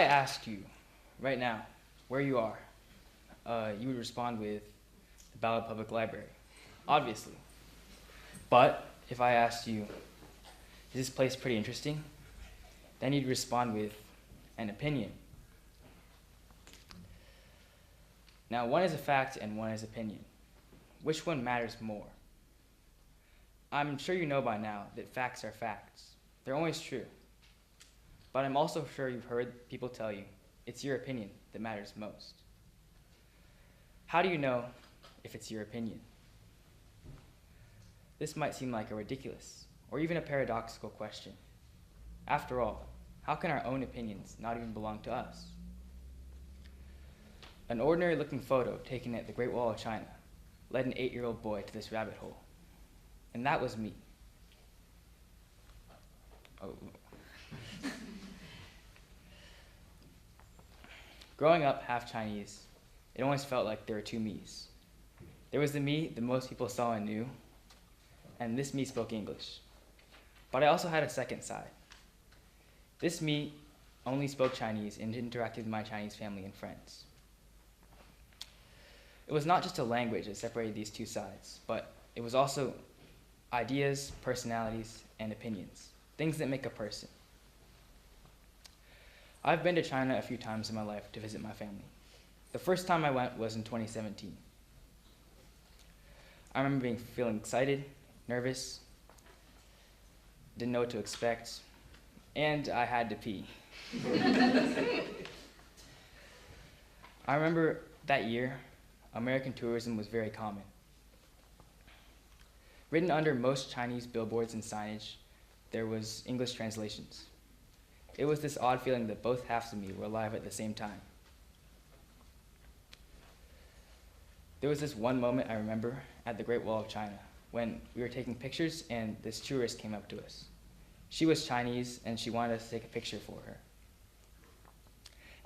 asked you right now where you are, you would respond with the Ballard Public Library, obviously. But if I asked you, is this place pretty interesting? Then you'd respond with an opinion. Now, one is a fact and one is opinion. Which one matters more? I'm sure you know by now that facts are facts. They're always true. But I'm also sure you've heard people tell you it's your opinion that matters most. How do you know if it's your opinion? This might seem like a ridiculous or even a paradoxical question. After all, how can our own opinions not even belong to us? An ordinary-looking photo taken at the Great Wall of China led an 8-year-old boy to this rabbit hole. And that was me. Oh. Growing up half Chinese, it always felt like there were two me's. There was the me that most people saw and knew, and this me spoke English. But I also had a second side. This me only spoke Chinese and interacted with my Chinese family and friends. It was not just a language that separated these two sides, but it was also ideas, personalities, and opinions, things that make a person. I've been to China a few times in my life to visit my family. The first time I went was in 2017. I remember feeling excited, nervous, didn't know what to expect, and I had to pee. I remember that year, American tourism was very common. Written under most Chinese billboards and signage, there was English translations. It was this odd feeling that both halves of me were alive at the same time. There was this one moment I remember at the Great Wall of China when we were taking pictures and this tourist came up to us. She was Chinese and she wanted us to take a picture for her.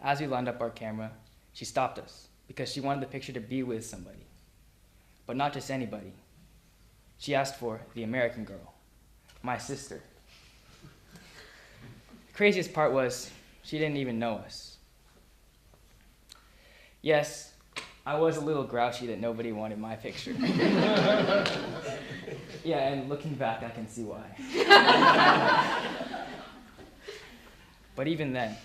As we lined up our camera, she stopped us because she wanted the picture to be with somebody, but not just anybody. She asked for the American girl, my sister. The craziest part was she didn't even know us. Yes, I was a little grouchy that nobody wanted my picture. Yeah, and looking back, I can see why. But even then,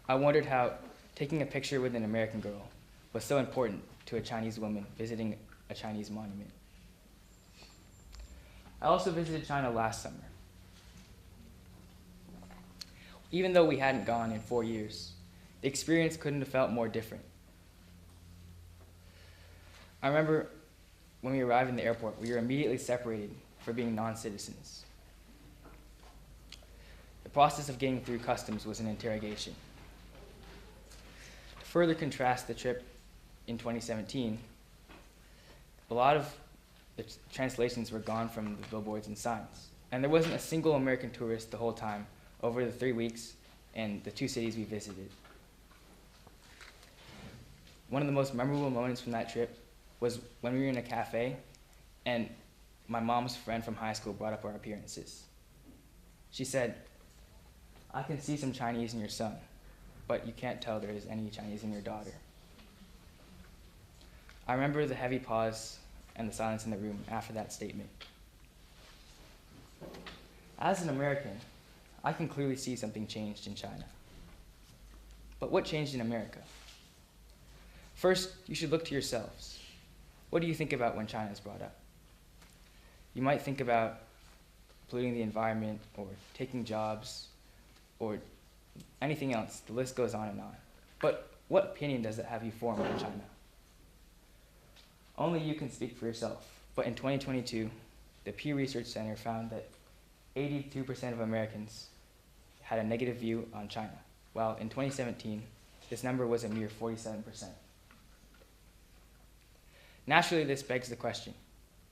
I wondered how taking a picture with an American girl was so important to a Chinese woman visiting a Chinese monument. I also visited China last summer. Even though we hadn't gone in 4 years, the experience couldn't have felt more different. I remember when we arrived in the airport, we were immediately separated for being non-citizens. The process of getting through customs was an interrogation. To further contrast the trip in 2017, a lot of the translations were gone from the billboards and signs, and there wasn't a single American tourist the whole time over the 3 weeks and the 2 cities we visited. One of the most memorable moments from that trip was when we were in a cafe and my mom's friend from high school brought up our appearances. She said, "I can see some Chinese in your son, but you can't tell there is any Chinese in your daughter." I remember the heavy pause and the silence in the room after that statement. As an American, I can clearly see something changed in China. But what changed in America? First, you should look to yourselves. What do you think about when China is brought up? You might think about polluting the environment or taking jobs or anything else. The list goes on and on. But what opinion does it have you form on China? Only you can speak for yourself. But in 2022, the Pew Research Center found that 82% of Americans had a negative view on China, while in 2017, this number was a mere 47%. Naturally, this begs the question,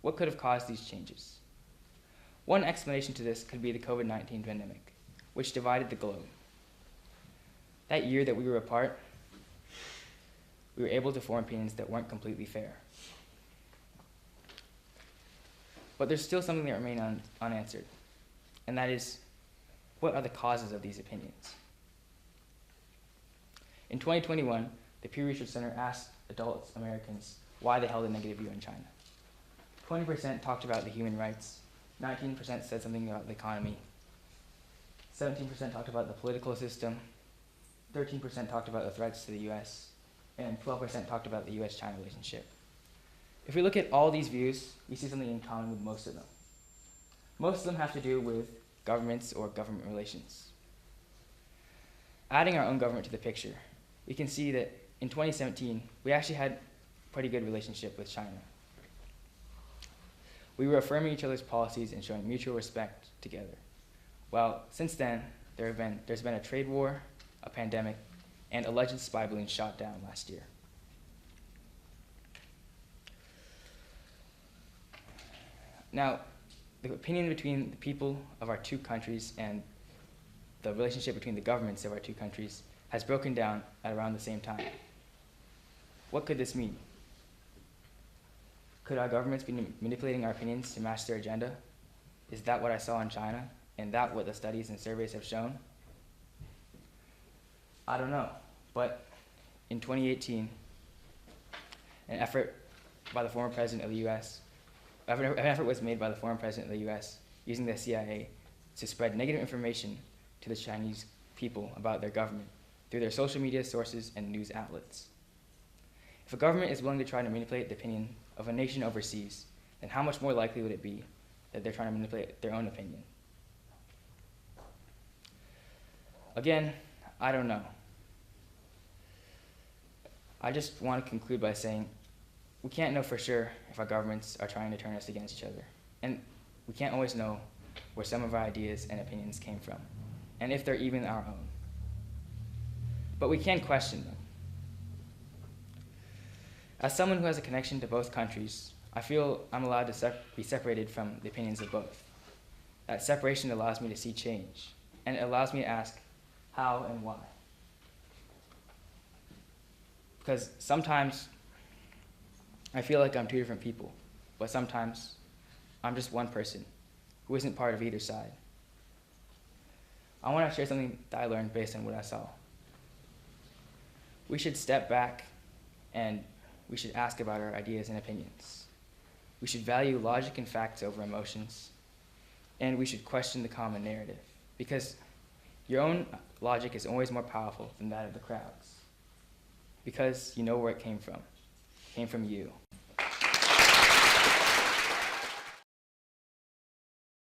what could have caused these changes? One explanation to this could be the COVID-19 pandemic, which divided the globe. That year that we were apart, we were able to form opinions that weren't completely fair. But there's still something that remains unanswered, and that is, what are the causes of these opinions? In 2021, the Pew Research Center asked adult Americans why they held a negative view on China. 20% talked about the human rights, 19% said something about the economy, 17% talked about the political system, 13% talked about the threats to the US, and 12% talked about the US-China relationship. If we look at all these views, we see something in common with most of them. Most of them have to do with governments or government relations. Adding our own government to the picture, we can see that in 2017, we actually had a pretty good relationship with China. We were affirming each other's policies and showing mutual respect together. Well, since then, there's been a trade war, a pandemic, and alleged spy balloons shot down last year. Now, the opinion between the people of our two countries and the relationship between the governments of our two countries has broken down at around the same time. What could this mean? Could our governments be manipulating our opinions to match their agenda? Is that what I saw in China? And that what the studies and surveys have shown? I don't know, but in 2018, an effort by the former president of the US, an effort was made by the former president of the US using the CIA to spread negative information to the Chinese people about their government through their social media sources and news outlets. If a government is willing to try to manipulate the opinion of a nation overseas, then how much more likely would it be that they're trying to manipulate their own opinion? Again, I don't know. I just want to conclude by saying we can't know for sure if our governments are trying to turn us against each other. And we can't always know where some of our ideas and opinions came from, and if they're even our own. But we can question them. As someone who has a connection to both countries, I feel I'm allowed to be separated from the opinions of both. That separation allows me to see change, and it allows me to ask how and why. Because sometimes I feel like I'm two different people, but sometimes I'm just one person who isn't part of either side. I want to share something that I learned based on what I saw. We should step back and we should ask about our ideas and opinions. We should value logic and facts over emotions, and we should question the common narrative, because your own logic is always more powerful than that of the crowd's, because you know where it came from. It came from you.